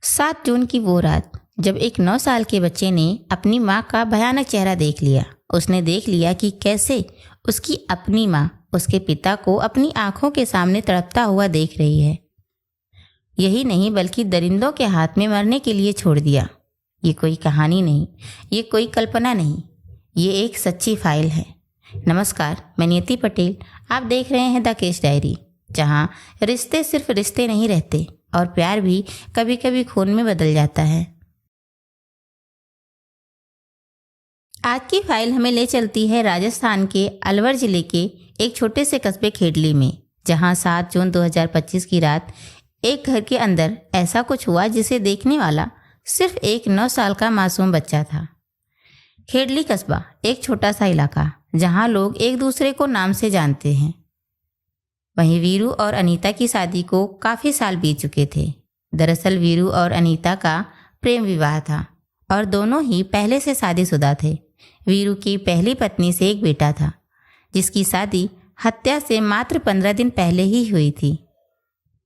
7 जून की वो रात जब एक 9 साल के बच्चे ने अपनी माँ का भयानक चेहरा देख लिया। उसने देख लिया कि कैसे उसकी अपनी माँ उसके पिता को अपनी आंखों के सामने तड़पता हुआ देख रही है। यही नहीं बल्कि दरिंदों के हाथ में मरने के लिए छोड़ दिया। ये कोई कहानी नहीं, ये कोई कल्पना नहीं, ये एक सच्ची फाइल है। नमस्कार, मैं नियति पटेल। आप देख रहे हैं द केस डायरी, जहाँ रिश्ते सिर्फ रिश्ते नहीं रहते और प्यार भी कभी कभी खून में बदल जाता है। आज की फाइल हमें ले चलती है राजस्थान के अलवर जिले के एक छोटे से कस्बे खेडली में, जहां 7 जून 2025 की रात एक घर के अंदर ऐसा कुछ हुआ जिसे देखने वाला सिर्फ एक 9 साल का मासूम बच्चा था। खेडली कस्बा एक छोटा सा इलाका जहां लोग एक दूसरे को नाम से जानते हैं। वहीं वीरू और अनीता की शादी को काफ़ी साल बीत चुके थे। दरअसल वीरू और अनीता का प्रेम विवाह था और दोनों ही पहले से शादीशुदा थे। वीरू की पहली पत्नी से एक बेटा था, जिसकी शादी हत्या से मात्र 15 दिन पहले ही हुई थी।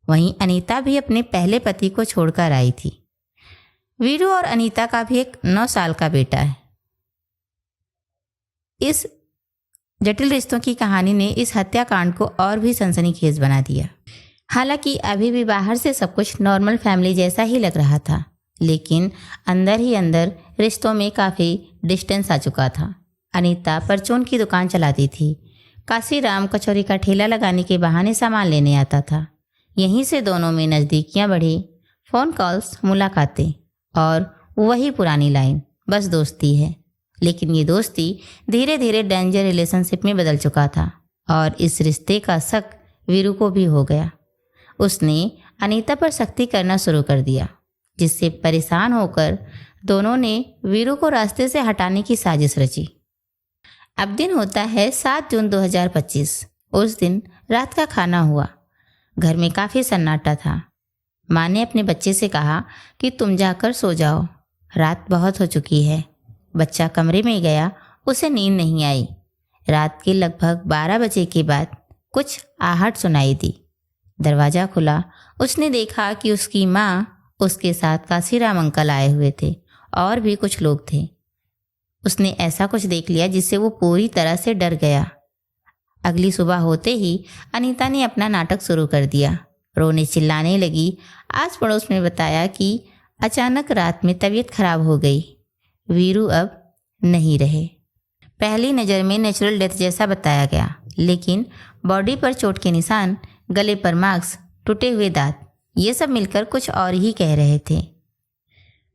वहीं अनीता भी अपने पहले पति को छोड़कर आई थी। वीरू और अनीता का भी एक 9 साल का बेटा है। इस जटिल रिश्तों की कहानी ने इस हत्याकांड को और भी सनसनीखेज बना दिया। हालांकि अभी भी बाहर से सब कुछ नॉर्मल फैमिली जैसा ही लग रहा था, लेकिन अंदर ही अंदर रिश्तों में काफ़ी डिस्टेंस आ चुका था। अनीता परचून की दुकान चलाती थी। काशीराम कचौरी का ठेला लगाने के बहाने सामान लेने आता था। यहीं से दोनों में नज़दीकियाँ बढ़ी। फ़ोन कॉल्स, मुलाकातें और वही पुरानी लाइन, बस दोस्ती है। लेकिन ये दोस्ती धीरे धीरे डेंजर रिलेशनशिप में बदल चुका था और इस रिश्ते का शक वीरू को भी हो गया। उसने अनीता पर सख्ती करना शुरू कर दिया, जिससे परेशान होकर दोनों ने वीरू को रास्ते से हटाने की साजिश रची। अब दिन होता है 7 जून 2025। उस दिन रात का खाना हुआ। घर में काफ़ी सन्नाटा था। माँ ने अपने बच्चे से कहा कि तुम जाकर सो जाओ, रात बहुत हो चुकी है। बच्चा कमरे में गया, उसे नींद नहीं आई। रात के लगभग 12 बजे के बाद कुछ आहट सुनाई दी। दरवाज़ा खुला। उसने देखा कि उसकी माँ उसके साथ काशीराम अंकल आए हुए थे और भी कुछ लोग थे। उसने ऐसा कुछ देख लिया जिससे वो पूरी तरह से डर गया। अगली सुबह होते ही अनीता ने अपना नाटक शुरू कर दिया। रोने चिल्लाने लगी। आस पड़ोस में बताया कि अचानक रात में तबीयत खराब हो गई। वीरू अब नहीं रहे। पहली नज़र में नेचुरल डेथ जैसा बताया गया, लेकिन बॉडी पर चोट के निशान, गले पर मार्क्स, टूटे हुए दांत, ये सब मिलकर कुछ और ही कह रहे थे।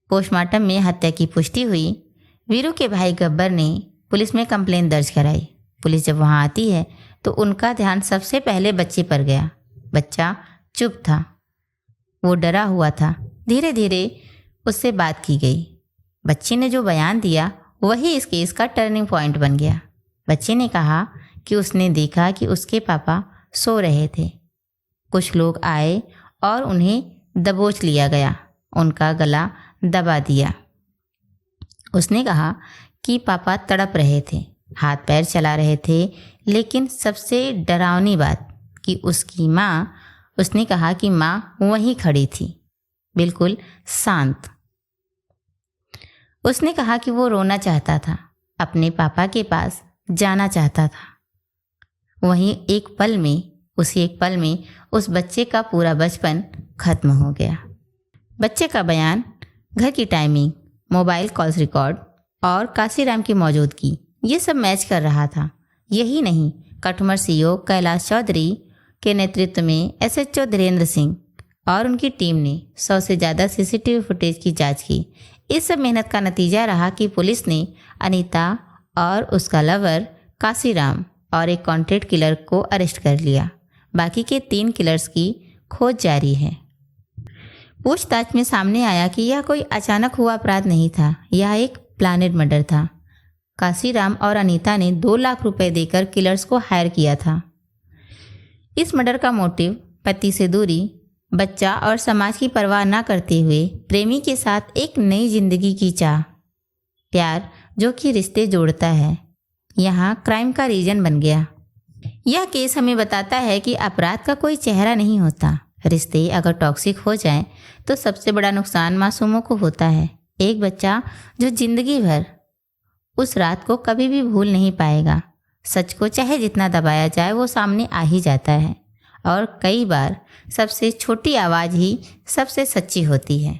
पोस्टमार्टम में हत्या की पुष्टि हुई। वीरू के भाई गब्बर ने पुलिस में कंप्लेंट दर्ज कराई। पुलिस जब वहां आती है तो उनका ध्यान सबसे पहले बच्चे पर गया। बच्चा चुप था, वो डरा हुआ था। धीरे धीरे उससे बात की गई। बच्चे ने जो बयान दिया वही इस केस का टर्निंग पॉइंट बन गया। बच्चे ने कहा कि उसने देखा कि उसके पापा सो रहे थे। कुछ लोग आए और उन्हें दबोच लिया गया, उनका गला दबा दिया। उसने कहा कि पापा तड़प रहे थे, हाथ पैर चला रहे थे, लेकिन सबसे डरावनी बात कि उसकी माँ, उसने कहा कि माँ वहीं खड़ी थी, बिल्कुल शांत। उसने कहा कि वो रोना चाहता था, अपने पापा के पास जाना चाहता था। वहीं उसी एक पल में उस बच्चे का पूरा बचपन खत्म हो गया। बच्चे का बयान, घर की टाइमिंग, मोबाइल कॉल्स रिकॉर्ड और काशीराम की मौजूदगी, ये सब मैच कर रहा था। यही नहीं, कठुमर सीओ कैलाश चौधरी के नेतृत्व में एसएचओ धीरेन्द्र सिंह और उनकी टीम ने 100 से ज़्यादा सीसीटीवी फुटेज की जांच की। इस सब मेहनत का नतीजा रहा कि पुलिस ने अनीता और उसका लवर काशीराम और एक कॉन्ट्रैक्ट किलर को अरेस्ट कर लिया। बाकी के 3 किलर्स की खोज जारी है। पूछताछ में सामने आया कि यह कोई अचानक हुआ अपराध नहीं था, यह एक प्लानेड मर्डर था। काशीराम और अनीता ने 2 लाख रुपए देकर किलर्स को हायर किया था। इस मर्डर का मोटिव पति से दूरी, बच्चा और समाज की परवाह न करते हुए प्रेमी के साथ एक नई जिंदगी की चाह, प्यार जो कि रिश्ते जोड़ता है, यहाँ क्राइम का रीजन बन गया। यह केस हमें बताता है कि अपराध का कोई चेहरा नहीं होता, रिश्ते अगर टॉक्सिक हो जाएं तो सबसे बड़ा नुकसान मासूमों को होता है। एक बच्चा जो जिंदगी भर उस रात को कभी भी भूल नहीं पाएगा। सच को चाहे जितना दबाया जाए वो सामने आ ही जाता है, और कई बार सबसे छोटी आवाज़ ही सबसे सच्ची होती है।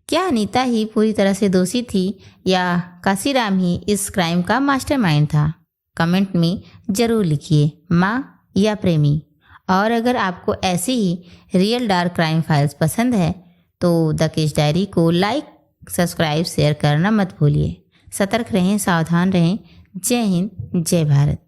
क्या अनीता ही पूरी तरह से दोषी थी या काशीराम ही इस क्राइम का मास्टरमाइंड था? कमेंट में ज़रूर लिखिए, माँ या प्रेमी। और अगर आपको ऐसी ही रियल डार्क क्राइम फाइल्स पसंद है तो द केस डायरी को लाइक, सब्सक्राइब, शेयर करना मत भूलिए। सतर्क रहें, सावधान रहें। जय हिंद, जय भारत।